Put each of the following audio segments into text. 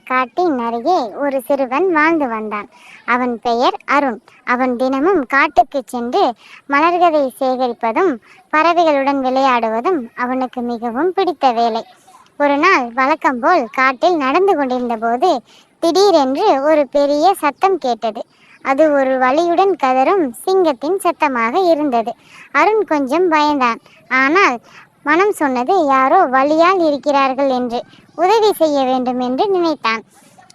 காட்டின் அருகே ஒரு சிறுவன் வாழ்ந்து வந்தான். அவன் பெயர் அருண். அவன் தினமும் காட்டுக்கு சென்று மலர்களை சேகரிப்பதும் பறவைகளுடன் விளையாடுவதும் அவனுக்கு மிகவும் பிடித்த வேலை. ஒரு நாள் வழக்கம் போல் காட்டில் நடந்து கொண்டிருந்த போது திடீரென்று ஒரு பெரிய சத்தம் கேட்டது. அது ஒரு வலியுடன் கதறும் சிங்கத்தின் சத்தமாக இருந்தது. அருண் கொஞ்சம் பயந்தான். ஆனால் மனம் சொன்னது யாரோ வலியால் இருக்கிறார்கள் என்று. உதவி செய்ய வேண்டும் என்று நினைத்தான்.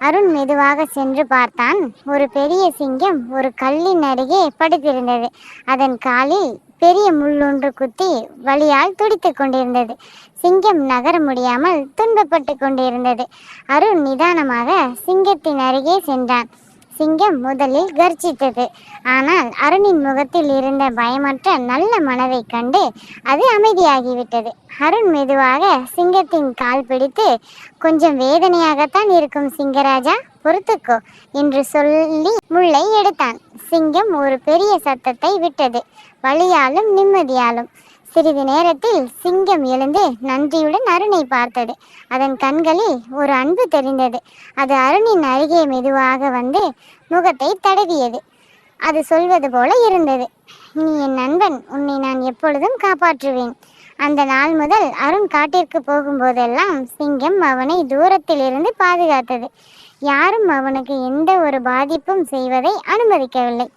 அருண் மெதுவாக சென்று பார்த்தான். ஒரு பெரிய சிங்கம் ஒரு கல்லின் அருகே படுத்திருந்தது. அதன் காலில் பெரிய முள்ளொன்று குத்தி வலியால் துடித்து கொண்டிருந்தது. சிங்கம் நகர முடியாமல் துன்பப்பட்டு கொண்டிருந்தது. அருண் நிதானமாக சிங்கத்தின் அருகே சென்றான். சிங்கம் முதலில் கர்ஜித்தது. ஆனால் அருணின் முகத்தில் இருந்த பயமற்ற நல்ல மனதை கண்டு அது அமைதியாகிவிட்டது. அருண் மெதுவாக சிங்கத்தின் கால் பிடித்து, கொஞ்சம் வேதனையாகத்தான் இருக்கும் சிங்கராஜா, பொறுத்துக்கோ என்று சொல்லி முள்ளை எடுத்தான். சிங்கம் ஒரு பெரிய சத்தத்தை விட்டது, வலியாலும் நிம்மதியாலும். சிறிது நேரத்தில் சிங்கம் எழுந்து நன்றியுடன் அருணை பார்த்தது. அதன் கண்களில் ஒரு அன்பு தெரிந்தது. அது அருணின் அருகே மெதுவாக வந்து முகத்தை தடவியது. அது சொல்வது போல இருந்தது, நீ என் நண்பன், உன்னை நான் எப்பொழுதும் காப்பாற்றுவேன். அந்த நாள் முதல் அருண் காட்டிற்கு போகும்போதெல்லாம் சிங்கம் அவனை தூரத்தில் இருந்து பாதுகாத்தது. யாரும் அவனுக்கு எந்த ஒரு பாதிப்பும் செய்வதை அனுமதிக்கவில்லை.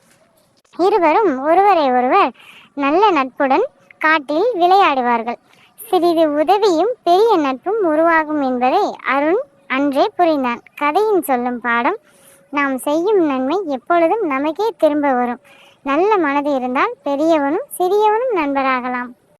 இருவரும் ஒருவரை ஒருவர் நல்ல நட்புடன் காட்டில் விளையாடுவார்கள். சிறிது உதவியும் பெரிய நட்பும் உருவாகும் என்பதை அருண் அன்றே புரிந்தான். கதையின் சொல்லும் பாடம், நாம் செய்யும் நன்மை எப்பொழுதும் நமக்கே திரும்ப வரும். நல்ல மனது இருந்தால் பெரியவனும் சிறியவனும் நண்பராகலாம்.